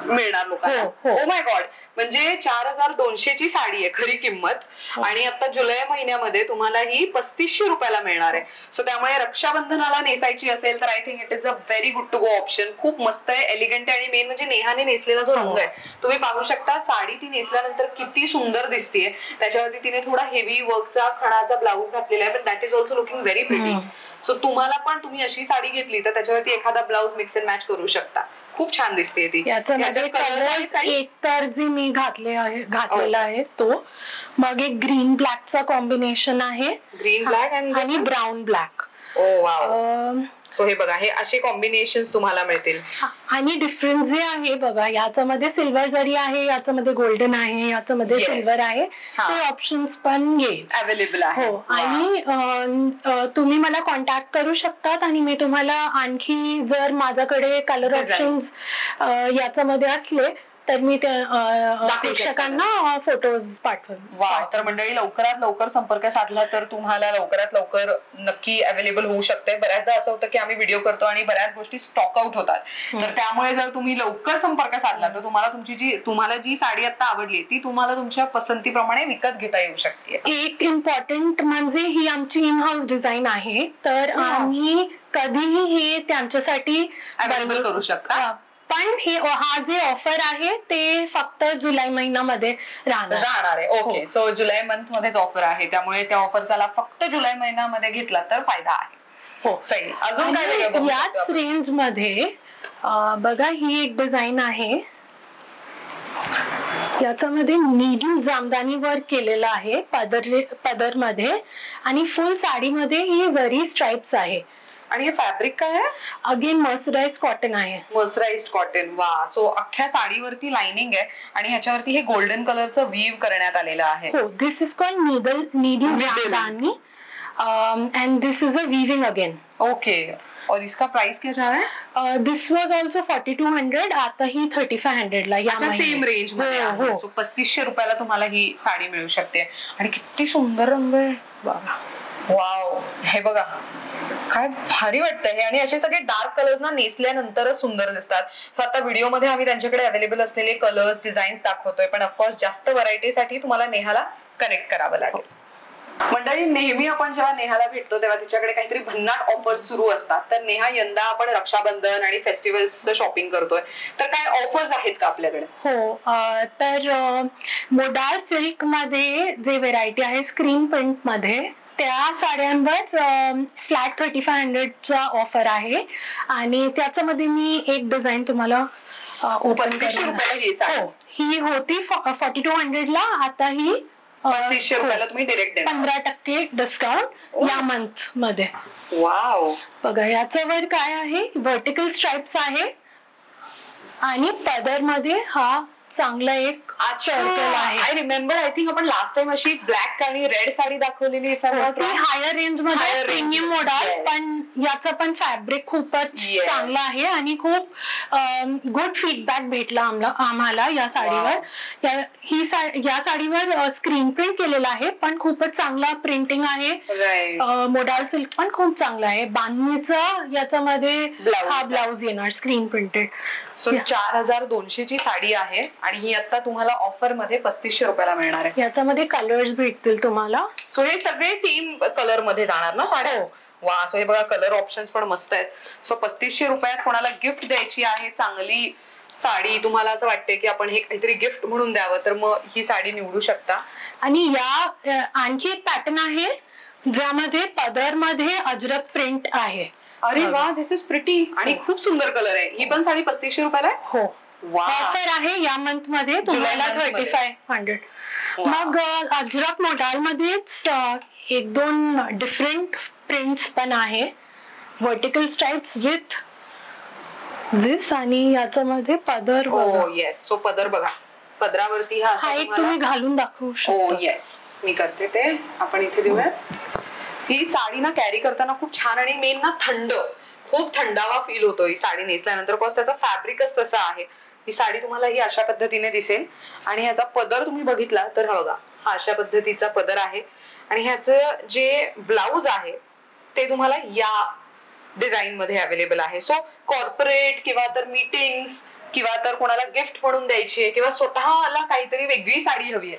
मिळणार लोकांना. ओ माय गॉड, म्हणजे 4200 ची साडी आहे खरी किंमत आणि आता जुलै महिन्यामध्ये तुम्हाला ही 3500 रुपयाला मिळणार आहे. सो त्यामुळे रक्षाबंधनाला नेसायची असेल तर I think it is a very good to go option. खूप मस्त आहे, एलिगंट आहे आणि मेन म्हणजे नेहाने नेसलेला जो रंग आहे तुम्ही पाहू शकता. साडी ती नेसल्यानंतर किती सुंदर दिसतेय. त्याच्यावरती तिने थोडा हेवी वर्कचा खणाचा ब्लाऊज घातलेला आहे, पण that is also looking very pretty. So तुम्हाला पण तुम्ही अशी साडी घेतली तर त्याच्यावरती एखादा ब्लाऊज मिक्स अँड मॅच करू शकता. खूप छान दिसते ती. याच्यामध्ये कलर्स एक तर जे मी घातलेला आहे तो, मग एक ग्रीन ब्लॅकचा कॉम्बिनेशन आहे, ग्रीन ब्लॅक आणि ब्राऊन ब्लॅक. ओ वाव. सो हे बघा, हे असे कॉम्बिनेशन तुम्हाला मिळतील. आणि डिफरन्स जे आहे बघा, याच्यामध्ये सिल्वर जरी आहे, याच्यामध्ये गोल्डन आहे, याच्यामध्ये सिल्वर आहे, ते ऑप्शन्स पण येईल, अवेलेबल आहे. हो. आणि तुम्ही मला कॉन्टॅक्ट करू शकतात आणि मी तुम्हाला आणखी जर माझ्याकडे कलर ऑप्शन्स याच्यामध्ये असले तर मी प्रेक्षकांना फोटोज पाठवेन. वाव. तर मंडळी, लवकरात लवकर संपर्क साधला तर तुम्हाला लवकरात लवकर नक्की अवेलेबल होऊ शकते. बऱ्याचदा असं होतं की आम्ही व्हिडिओ करतो आणि बऱ्याच गोष्टी स्टॉक आउट होतात, तर त्यामुळे जर तुम्ही लवकर संपर्क साधला तर तुम्हाला जी साडी आता आवडली ती तुम्हाला तुमच्या पसंतीप्रमाणे विकत घेता येऊ शकते. एक इम्पॉर्टंट म्हणजे ही आमची इन हाऊस डिझाईन आहे, तर आम्ही कधीही हे त्यांच्यासाठी अवेलेबल करू शकता. पण हा जे ऑफर आहे ते फक्त जुलै महिन्यामध्ये राहणार आहे. ओके. सो जुलै मंथ मध्येच ऑफर आहे, त्यामुळे त्या ऑफरचा लाभ फक्त जुलै महिन्यामध्ये घेतला तर फायदा आहे. हो, सही. अजून काय याच रेंज मध्ये बघा, ही एक डिझाईन आहे, याच्यामध्ये नीडी जामदानी वर्क केलेलं आहे पदर मध्ये, आणि फुल साडीमध्ये ही जरी स्ट्राइप्स आहे. आणि हे फॅब्रिक काय आहे? अगेन मर्सराइज्ड कॉटन आहे. Mercerised cotton. वा. सो अख्ख्या साडीवरती लाइनिंग आहे आणि ह्याच्यावरती हे गोल्डन कलरचं वीव करण्यात आलेलं आहे. हो, दिस इज कॉल्ड नीडी Jamdani and this is a weaving again. Okay. और इसका प्राइस क्या जा रहा है? दिस वॉज ऑल्सो 4200, आता ही 3500 ला. सेम रेंज मध्ये. हो. 3500 रुपयाला तुम्हाला ही साडी मिळू शकते. आणि किती सुंदर रंग आहे. वाव. हे बघा, काय भारी वाटतंय हे. आणि असे सगळे डार्क कलर्स ना नेसल्यानंतरच सुंदर दिसतात. आता व्हिडिओमध्ये आम्ही त्यांच्याकडे अवेलेबल असलेले कलर्स, डिझाईन्स दाखवतोय, पण ऑफकोर्स जास्त व्हरायटीसाठी तुम्हाला नेहाला कनेक्ट करावं लागेल. मंडळी, नेहमी आपण जेव्हा नेहाला भेटतो तेव्हा तिच्याकडे काहीतरी भन्नाट ऑफर सुरू असतात. तर नेहा, यंदा आपण रक्षाबंधन आणि फेस्टिवल्सचं शॉपिंग करतोय, तर काय ऑफर्स आहेत का आपल्याकडे? हो, तर मोडाल सिल्क मध्ये जे व्हेरायटी आहे स्क्रीन प्रिंट मध्ये, त्या साड्यांवर फ्लॅट 3500चा ऑफर आहे. आणि त्याच्यामध्ये मी एक डिझाईन तुम्हाला ओपन करून, ही होती 4200 ला, आता ही 3500 रुपयाला तुम्ही डायरेक्ट 15% डिस्काउंट या मंथ मध्ये. वाव. बघा, याच्यावर काय आहे, व्हर्टिकल स्ट्राइप्स आहे आणि पदर मध्ये हा चांगला एक सर्कल आहे. आय रिमेंबर, आय थिंक आपण लास्ट टाइम अशी ब्लॅक आणि रेड साडी दाखवलेली. हायर रेंज मध्ये प्रीमियम मॉडेल, पण याचं पण फॅब्रिक खूपच चांगलं आहे आणि खूप गुड फीडबॅक भेटला आम्हाला या साडीवर. या साडीवर स्क्रीन प्रिंट केलेला आहे, पण खूपच चांगला प्रिंटिंग आहे. मोडाल सिल्क पण खूप चांगला आहे. बांधणीचं याच्यामध्ये हा ब्लाउज येणार स्क्रीन प्रिंटेड. सो 4200 ची साडी आहे आणि ही आता तुम्हाला ऑफर मध्ये 3500 रुपयाला मिळणार आहे. याच्यामध्ये कलर्स भेटतील तुम्हाला. सो हे सगळे सेम कलर मध्ये जाणार ना साड्या? वा. सो हे बघा, कलर ऑप्शन्स पण मस्त आहेत. सो 3500 रुपयात कोणाला गिफ्ट द्यायची आहे चांगली साडी, तुम्हाला असं वाटतंय की आपण हे काहीतरी गिफ्ट म्हणून द्यावं, तर मग ही साडी निवडू शकता. आणि या आणखी एक पॅटर्न आहे ज्यामध्ये पदर मध्ये अजरक प्रिंट आहे. अरे वा, दिस इज प्रिटी. आणि खूप सुंदर कलर आहे. ही पण साडी 3500 रुपयाला आहे. हो. ऑफर आहे या मंथ मध्ये तुम्हाला 3500. मग अजरक मॉडेल मध्येच एक दोन डिफरंट प्रिंट्स पण आहे, व्हर्टिकल स्ट्राइप्स विथ दिस, आणि याच्यामध्ये पदर. हो येस. सो पदर बघा, पदरावरती हा एक तुम्ही घालून दाखवू शकता. हो येस, मी करते ते. आपण इथे देऊयात. ही साडी ना कॅरी करताना खूप छान, आणि मेन ना खूप थंडावा फील होतो ही साडी नेसल्यानंतर, बिकॉज त्याचा फॅब्रिकच तसा आहे. ही साडी तुम्हाला ही अशा पद्धतीने दिसेल. आणि ह्याचा पदर तुम्ही बघितला तर हा बघा, हा अशा पद्धतीचा पदर आहे. आणि ह्याचं जे ब्लाउज आहे ते तुम्हाला या डिझाईन मध्ये अवेलेबल आहे. सो कॉर्पोरेट किंवा तर मीटिंग्स किंवा तर कोणाला गिफ्ट म्हणून द्यायची आहे किंवा स्वतःला काहीतरी वेगळी साडी हवी आहे,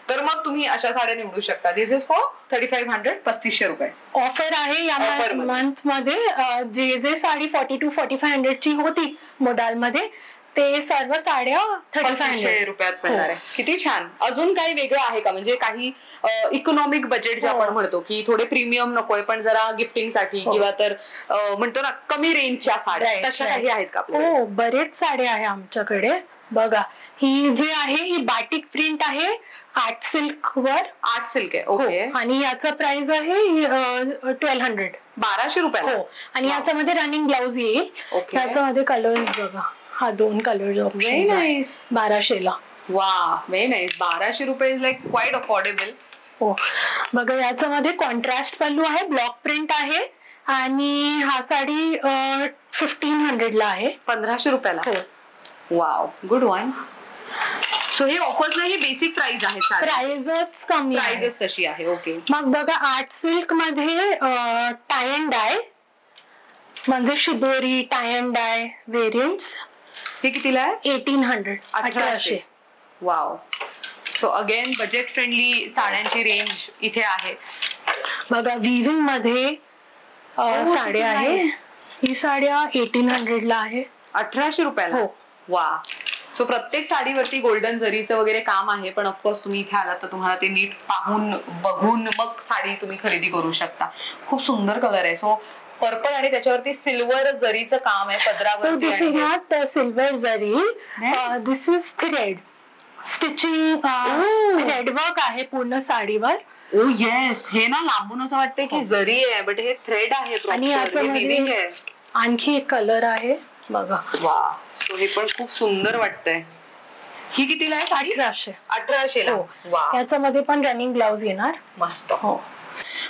तर मग तुम्ही अशा साड्या निवडू शकता. दिस इज फॉर 3500, 3500 रुपये ऑफर आहे या मंथ मध्ये. जे साडी 42-4500 ची होती मोडाल मध्ये, ते सर्व साड्या 3500 रुपयात पडणार आहे. किती छान. अजून काही वेगळं आहे का, म्हणजे काही इकॉनॉमिक बजेट जे आपण म्हणतो की थोडे प्रीमियम नकोय पण जरा गिफ्टिंग साठी किंवा तर म्हणतो ना कमी रेंजच्या साड्या, तशा काही आहेत का आपल्याकडे? हो, बरेच साड्या आहे आमच्याकडे. बघा, ही जी आहे ही बाटिक प्रिंट आहे, आर्ट सिल्क वर. आर्ट सिल्क आहे. ओके. आणि याचा प्राइस आहे 1200. 1200 रुपये. हो, आणि याच्यामध्ये रनिंग ब्लाउज येईल. याच्यामध्ये कलर्स बघा, हा 2 कलर्स ऑप्शन आहे 1200 ला. वा, व्हेरी नाईस. 1200 रुपये इज लाईक क्वाइट अफोर्डेबल. हो, बघा याच्यामध्ये कॉन्ट्रास्ट पल्लू आहे, ब्लॉक प्रिंट आहे, आणि हा साडी 1500 ला आहे. 1500 रुपयाला. हो. Wow, good one. सो हे ऑफर्सला ही बेसिक प्राइस आहे. प्राइसच कमी, प्राइस तशी आहे. ओके. मग बघा, आर्ट सिल्क मध्ये टाय अँड डाय म्हणजे शिदोरी टाय अँड डाय व्हेरियंट्स. हे कितीला आहे? 1800. 1800. Wow. So again budget friendly साड्यांची रेंज इथे आहे. बघा, विविंग मध्ये साड्या आहे. ही साड्या 1800 ला आहे. 1800 रुपयाला. हो. वा. सो प्रत्येक साडीवरती गोल्डन जरीचं वगैरे काम आहे, पण ऑफकोर्स तुम्ही इथे आलात तर तुम्हाला ते नीट पाहून बघून मग साडी तुम्ही खरेदी करू शकता. खूप सुंदर कलर आहे. सो पर्पल आणि त्याच्यावरती सिल्वर जरीचं काम आहे पदरावरती. This is not silver zari, this is thread stitching, thread work आहे पूर्ण साडीवर. ओ येस, हे ना लांबून असं वाटतंय की जरी आहे, बट हे थ्रेड आहे. आणि याच्यामध्ये आणखी एक कलर आहे बघा. वा. सो हे पण खूप सुंदर वाटतंय. ही कितीला आहे साडी? 1800. 1800 ला. वा. याच्यामध्ये पण रनिंग ब्लाउज येणार. मस्त. हो.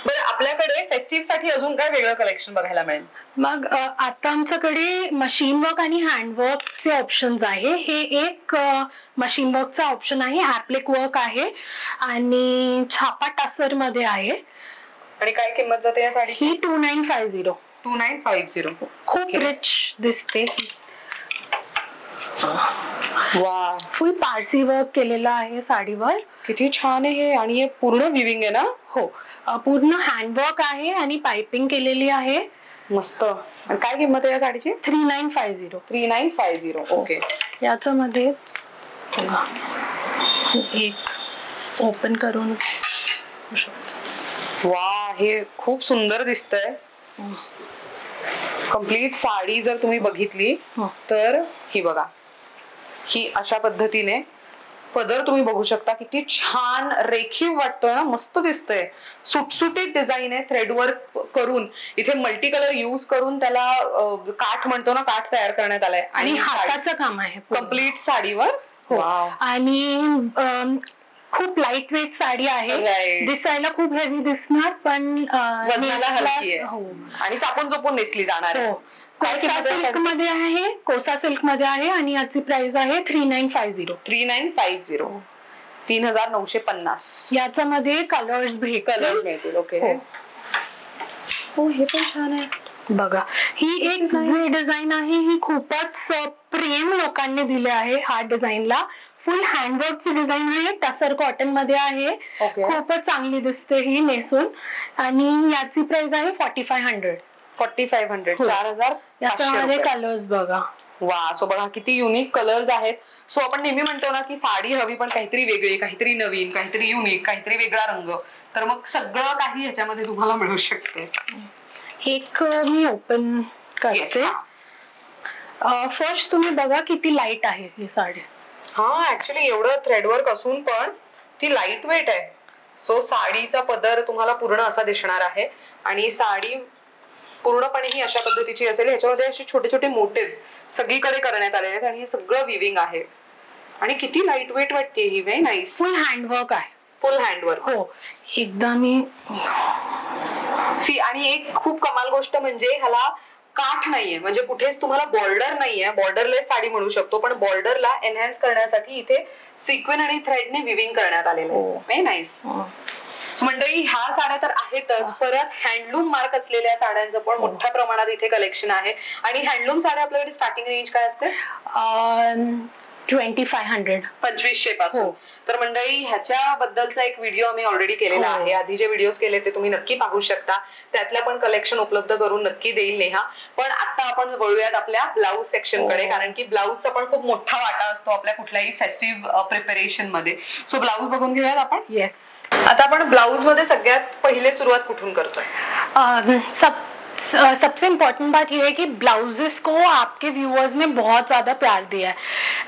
बरं, आपल्याकडे फेस्टिव्ह साठी अजून काय वेगळं कलेक्शन बघायला मिळेल? मग आता आमच्याकडे मशीन वर्क आणि हँडवर्कचे ऑप्शन्स आहे. हे एक मशीन वर्कचा ऑप्शन आहे, ऍप्लिक वर्क आहे, आणि छापा टासर मध्ये आहे. आणि काय किंमत जाते या साडीची? ही 2950. 2950. खूप रिच दिसते. वा. फुल पारसी वर्क केलेला आहे साडीवर. किती छान आहे हे. आणि हे पूर्ण विविंग आहे ना? हो, पूर्ण हँडवर्क आहे आणि पाइपिंग केलेली आहे. मस्त. आणि काय किंमत आहे या साडीची? 3950. 3950. ओके. याच्यामध्ये एक ओपन करून. वा, हे खूप सुंदर दिसतंय. कंप्लीट साडी जर तुम्ही बघितली तर ही बघा, ही अशा पद्धतीने पदर तुम्ही बघू शकता. किती छान रेखीव वाटतोय ना, मस्त दिसतंय. सुटसुटीत डिझाईन आहे, थ्रेडवर्क करून इथे मल्टी कलर युज करून त्याला काठ म्हणतो ना, काठ तयार करण्यात आलाय. आणि हाताचं काम आहे कम्प्लीट साडीवर. आणि खूप लाईट वेट साडी आहे. दिसायला खूप हेवी दिसणार, पण वजनाला हलकी आहे. हो. आणि चापून चोपून नेसली जाणार. कोसा सिल्क मध्ये आहे, कोसा सिल्क मध्ये आहे, आणि याची प्राइस आहे 3950. 3950. 3950. याच्यामध्ये कलर्स मिळतील. ओके. हो, हे पण छान आहे. बघा, ही एक जी डिझाईन आहे ही खूपच प्रेम लोकांनी दिले आहे. हा डिझाईनला फुल हँडवर्कची डिझाईन आहे, टसर कॉटन मध्ये आहे. खूपच चांगली दिसते ही नेसून. आणि याची प्राइस आहे 4500. 4500. 4000. याच्यामध्ये कलर्स बघा. वा. सो बघा किती युनिक कलर्स आहेत. सो आपण नेहमी म्हणतो ना की साडी हवी पण काहीतरी वेगळी, काहीतरी नवीन, काहीतरी युनिक, काहीतरी वेगळा रंग. तर मग सगळं काही ह्याच्यामध्ये तुम्हाला मिळू शकते. एक मी ओपन करते. फर्स्ट तुम्ही बघा किती लाईट आहे ही साडी. हा, ऍक्च्युली एवढं थ्रेडवर्क असून पण ती लाईट वेट आहे. सो साडीचा पदर तुम्हाला पूर्ण असा दिसणार आहे, आणि साडी पूर्णपणे ही अशा पद्धतीची असेल. ह्याच्यामध्ये असे छोटे छोटे मोटिव्स सगळीकडे करण्यात आलेले आहेत, आणि हे सगळं विविंग आहे. आणि किती लाईट वेट वाटते ही. Very nice. फुल हँडवर्क आहे. Full handwork. हो, एकदा मी आणि एक खूप कमाल गोष्ट म्हणजे ह्याला काठ नाहीये, म्हणजे कुठेच तुम्हाला बॉर्डर नाहीये. बॉर्डरलेस साडी म्हणू शकतो, पण बॉर्डरला एनहॅन्स करण्यासाठी इथे सिक्वेन आणि थ्रेडने विविंग करण्यात आलेलं आहे. Very nice. मंडळी, ह्या साड्या तर आहेतच, परत हँडलूम मार्क असलेल्या साड्यांचं पण मोठ्या प्रमाणात इथे कलेक्शन आहे. आणि हँडलूम साड्या आपल्याकडे स्टार्टिंग रेंज काय असते? 2500. 2500 पासून. हो. तर मंडळी ह्याच्याबद्दलचा एक व्हिडिओ आम्ही ऑलरेडी केलेला हो. आहे. आधी जे व्हिडिओज केले ते तुम्ही नक्की पाहू शकता. त्यातल्या पण कलेक्शन उपलब्ध करून नक्की देईल नेहा. पण आता आपण वळूयात आपल्या ब्लाऊज सेक्शन कडे, कारण की ब्लाऊजचा पण खूप मोठा वाटा असतो आपल्या कुठल्याही फेस्टिव्ह प्रिपरेशन मध्ये. सो ब्लाऊज बघून घेऊयात आपण. येस. आता आपण ब्लाऊज मध्ये सगळ्यात पहिले सुरुवात कुठून करतोय? सबसे इम्पोर्टेंट बात यह है कि ब्लाउजेस को आपके व्यूअर्स ने बहुत ज्यादा प्यार दिया है,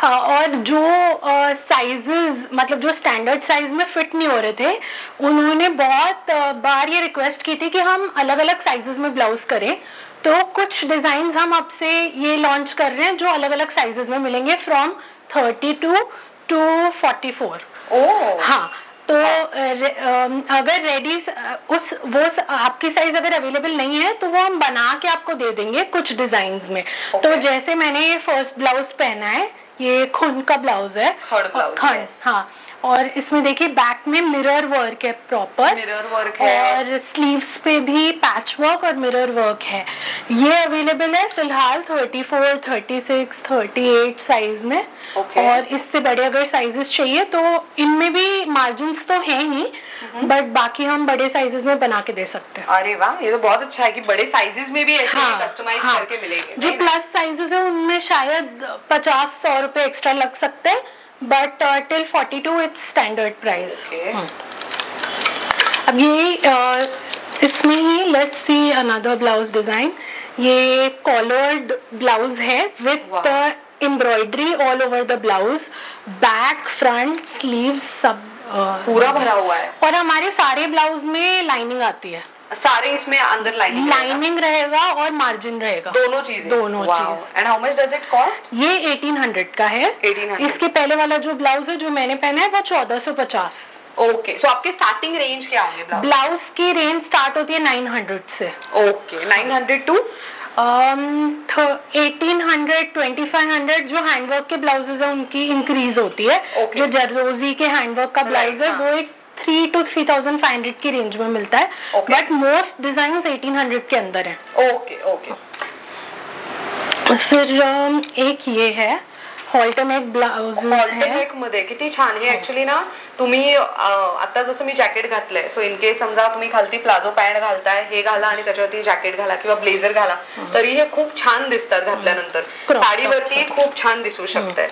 और जो साइजेस मतलब जो स्टैंडर्ड साइज में फिट नहीं हो रहे थे, उन्होंने बहुत बार ये रिक्वेस्ट की थी कि हम अलग अलग साइजेस में ब्लाउज करें. तो कुछ डिजाइन हम अब से ये लॉन्च कर रहे हैं जो अलग अलग साइजेस में मिलेंगे, फ्रॉम 32 to 44. हाँ, तो अगर रेडी आपकी साइज अगर अवेलेबल नहीं है तो वो हम बना के आपको दे देंगे कुछ डिजाइन में. तो जैसे मैंने ये फर्स्ट ब्लाउज पहना है, ये खुन का ब्लाउज है. खंड. हाँ, और इसमें देखिए बैक में मिरर वर्क है, प्रॉपर मिरर वर्क है, और स्लीव्स पे भी पैच वर्क और मिरर वर्क है. ये अवेलेबल है फिलहाल 34, 36, 38 साइज में. और इससे बड़े अगर साइजेस चाहिए तो इनमें भी मार्जिन्स तो हैं ही, बट बाकी हम बड़े साइजेस में बना के दे सकते हैं. अरे वाह, ये तो बहुत अच्छा है कि बड़े साइजेस में भी ऐसे कस्टमाइज करके मिलेंगे. जो प्लस साइजेस है उनमें शायद 50-100 रुपए एक्स्ट्रा लग सकते हैं, but till 42 it's standard price. अब ये इसमें ही let's see another blouse design. ये कॉलर्ड ब्लाउज है with embroidery all over the blouse, back front sleeves सब पूरा भरा हुआ है. और हमारे सारे ब्लाउज में लाइनिंग आती है. सारे इसमें अंदर लाइनिंग रहेगा और मार्जिन रहेगा, दोनों चीज. And how much does it cost? ये 1800 का है. 1800. इसके पहले वाला जो ब्लाउज है जो मैंने पहना है वो 1450. ओके, सो आपके स्टार्टिंग रेंज क्या होंगे? ब्लाउज की रेंज स्टार्ट होती है 900 से. Okay, 900 to 1800, 2500. जो हैंडवर्क के ब्लाउजेज है उनकी इंक्रीज होती है. जो जरदोजी के हैंडवर्क का ब्लाउज है वो एक 3 to 3500 की रेंज में मिलता है, बट मोस्ट डिजाइन 1800 के अंदर है. ओके. फिर एक ये है हॉल्टरनेक ब्लाउज. हॉल्टरनेक मध्ये किती छान. हे ऍक्च्युली ना तुम्ही आता जसं मी जॅकेट घातलंय, सो इन केस समजा तुम्ही खालती प्लाझो पॅन्ट घालताय, हे घाला आणि त्याच्यावरती जॅकेट घाला किंवा ब्लेझर घाला, तरी हे खूप छान दिसतात घातल्यानंतर. साडीवरती खूप छान दिसू शकते.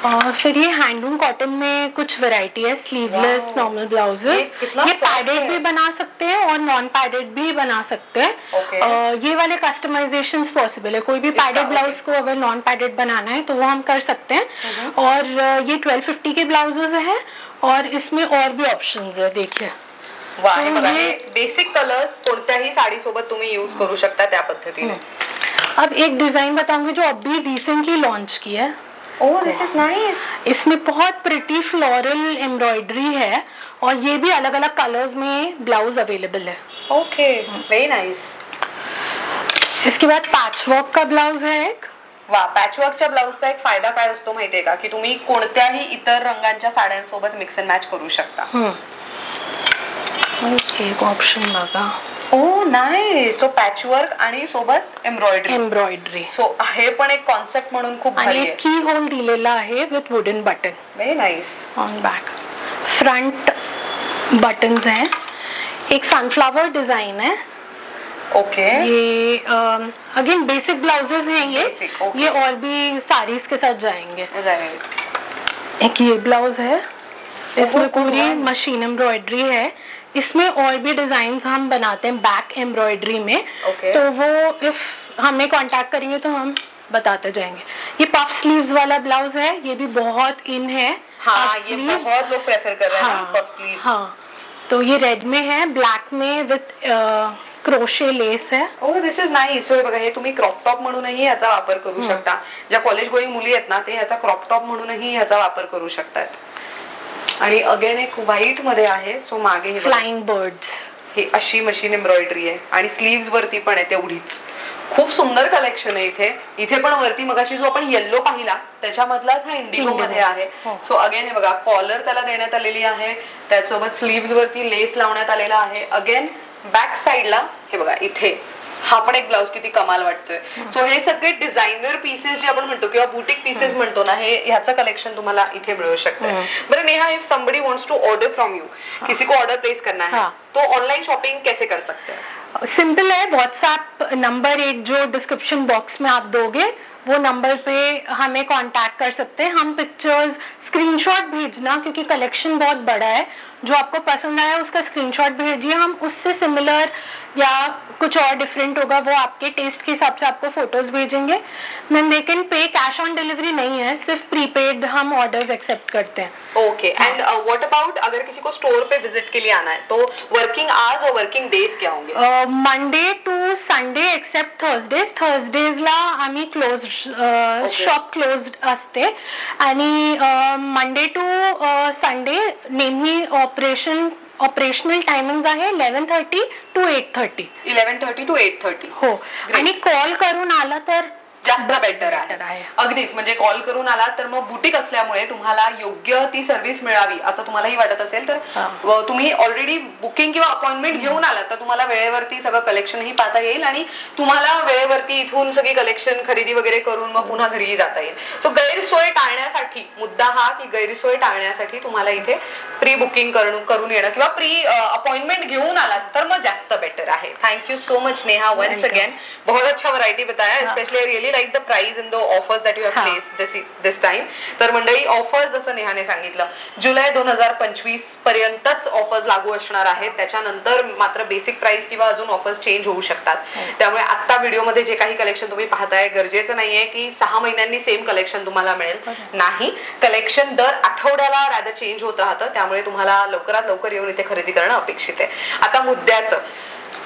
फिर ये हैंडलूम कॉटन में कुछ वैरायटी है, स्लीवलेस नॉर्मल ब्लाउजेस. ये पैडेड भी बना सकते हैं और नॉन पैडेड भी बना सकते हैं. ये वाले कस्टमाइजेशंस पॉसिबल है. कोई भी पैडेड ब्लाउज को अगर नॉन पैडेड बनाना है तो वो हम कर सकते हैं. और ये 1250 के ब्लाउजेस हैं और इसमें और भी ऑप्शंस है. देखिए बेसिक कलर्स कोणत्याही साडी सोबत तुम्ही यूज करू शकता त्या पद्धतीने. अब एक डिजाइन बताऊंगी जो अभी रिसेंटली लॉन्च की है. ओह, दिस इज नाइस. इसमें बहुत प्रिटी फ्लोरल एम्ब्रॉयडरी है और ये भी अलग अलग कलर्स में ब्लाउज अवेलेबल है. Okay, very nice. इसके बाद पैचवर्क का ब्लाउज है एक. वा, पॅचवर्कच्या ब्लाउजचा एक फायदा काय असतो माहितीये का, की तुम्ही कोणत्याही इतर रंगांच्या साड्यांसोबत मिक्स अँड मॅच करू शकता. एक ऑप्शन बघा. ओह नाईस. सो पॅचवर्क आणि सोबत एम्ब्रॉयडरी. सो हे पण एक कॉन्सेप्ट म्हणून खूप भारी आहे. की होल दिलेला आहे with wooden button. Very nice. On back front buttons हैं. एक सनफ्लावर डिजाइन है. ओके. ये अगेन बेसिक ब्लाउजेस हैं ये. ये और भी साड़ीज के साथ जाएंगे. राइट. एक ये ब्लाउज है, इसमें पूरी मशीन एम्ब्रॉयडरी है. इसमें और भी डिजाइन हम बनाते हैं बैक एम्ब्रॉयडरी में. तो वो इफ हमें कांटेक्ट करेंगे तो हम बताते जाएंगे. ये पफ स्लीव्स वाला ब्लाउज है, ये भी बहुत इन है. हाँ, ये बहुत लोग प्रेफर कर रहे हैं पफ स्लीव्स. हाँ, तो ये रेड में है, ब्लॅक में विथ क्रोशे लेस है. ओह, दिस इज नाइस. सो बघा, हे तुम्ही क्रॉप टॉप म्हणूनही याचा वापर करू शकता. ज्या कॉलेज गोईंग मुली आहेत ना, ते याचा क्रॉप टॉप म्हणूनही याचा वापर करू शकतात. आणि अगेन एक व्हाईट मध्ये आहे. सो मागे फ्लाइंग बर्ड्स, ही अशी मशीन एम्ब्रॉयडरी आहे आणि स्लीव्स वरती पण आहे तेवढीच. खूप सुंदर कलेक्शन आहे इथे. इथे पण वरती मगाशी जो आपण येल्लो पाहिला त्याच्यामधलाच हा इंडिगो मध्ये आहे. सो अगेन हे बघा, कॉलर त्याला देण्यात आलेली आहे, त्यासोबत स्लीव्स वरती लेस लावण्यात आलेला आहे. अगेन बॅक साइडला हे बघा, इथे हा पण एक ब्लाऊज किती कमाल वाटतोय. सो हे सगळे डिझायनर पीसेस जे आपण म्हणतो किंवा बुटीक पीसेस म्हणतो ना, हे ह्याचं कलेक्शन तुम्हाला इथे मिळू शकतं. बरं Neha, if somebody wants to order from you, किसी को ऑर्डर प्लेस करना है तो ऑनलाइन शॉपिंग कैसे कर सकते हैं? सिंपल है, व्हाट्सएप नंबर एक जो डिस्क्रिप्शन बॉक्स में आप दोगे वो नंबर पे हमें कांटेक्ट कर सकते हैं. हम पिक्चर्स स्क्रीनशॉट भेजना, क्योंकि कलेक्शन बहुत बड़ा है, जो आपको पसंद आया उसका स्क्रीनशॉट भेजिए, हम उससे सिमिलर या कुछ और डिफरेंट होगा वो आपके टेस्ट के हिसाब से आपको फोटोज भेजेंगे. Then they can pay. Cash on delivery नहीं है, सिर्फ प्रीपेड हम ऑर्डर्स एक्सेप्ट करते हैं. ओके. एंड व्हाट अबाउट अगर किसी को स्टोर पे विजिट के लिए आना है, तो वर्किंग आवर्स और वर्किंग डेज क्या होंगे? Monday to Sunday except Thursdays. थर्सडेजला आम्ही क्लोज शॉप क्लोज्ड असते आणि मंडे टू संडे नेहमी ऑपरेशनल टायमिंग आहे 11:30 to 8:30. 11:30 to 8:30. हो. आणि कॉल करून आला तर जास्त बेटर आहे. अगदीच, म्हणजे कॉल करून आला तर मग बुटीक असल्यामुळे तुम्हाला योग्य ती सर्व्हिस मिळावी असं तुम्हालाही वाटत असेल तर तुम्ही ऑलरेडी बुकिंग किंवा अपॉइंटमेंट घेऊन आलात तर तुम्हाला वेळेवरती सगळं कलेक्शनही पाहता येईल आणि तुम्हाला वेळेवरती इथून सगळी कलेक्शन खरेदी वगैरे करून मग पुन्हा घरीही जाता येईल. सो गैरसोय टाळण्यासाठी मुद्दा हा की गैरसोय टाळण्यासाठी तुम्हाला इथे प्री बुकिंग करून येणं किंवा प्री अपॉइंटमेंट घेऊन आलात तर मग जास्त बेटर आहे. Thank you so much Neha once again. बहुत अच्छा व्हरायटी बताया. Specially really like the price and the offers that you have placed this time. तर मंडळी, ऑफर्स जसं नेहाने सांगितलं जुलै 2025 पर्यंतच ऑफर्स लागू असणार आहेत. त्याच्यानंतर मात्र बेसिक प्राइस किंवा अजून ऑफर्स चेंज होऊ शकतात. त्यामुळे आता व्हिडिओमध्ये जे काही कलेक्शन तुम्ही पाहताय गरजेचं नाहीये की 6 महिन्यांनी सेम कलेक्शन तुम्हाला मिळेल. नाही, कलेक्शन दर आठवड्याला रादर चेंज होत राहतं. त्यामुळे तुम्हाला लवकरात लवकर येऊन इथे खरेदी करणं अपेक्षित आहे. आता मुद्द्याचं,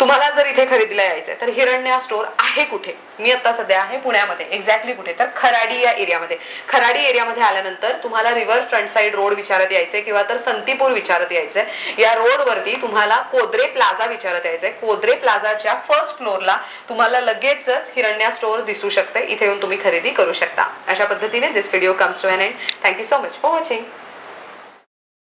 तुम्हाला जर इथे खरेदीला यायचंय तर हिरण्या स्टोर आहे कुठे? मी आता सध्या आहे पुण्यामध्ये. एक्झॅक्टली कुठे? तर खराडी या एरियामध्ये. खराडी एरियामध्ये आल्यानंतर तुम्हाला रिव्हर फ्रंट साइड रोड विचारत यायचंय किंवा तर संतीपूर विचारत यायचंय. या रोडवरती तुम्हाला कोदरे प्लाझा विचारत यायचंय. कोदरे प्लाझाच्या फर्स्ट फ्लोअरला तुम्हाला लगेचच हिरण्या स्टोर दिसू शकते. इथे येऊन तुम्ही खरेदी करू शकता. अशा पद्धतीने this video comes to an end. Thank you so much for watching.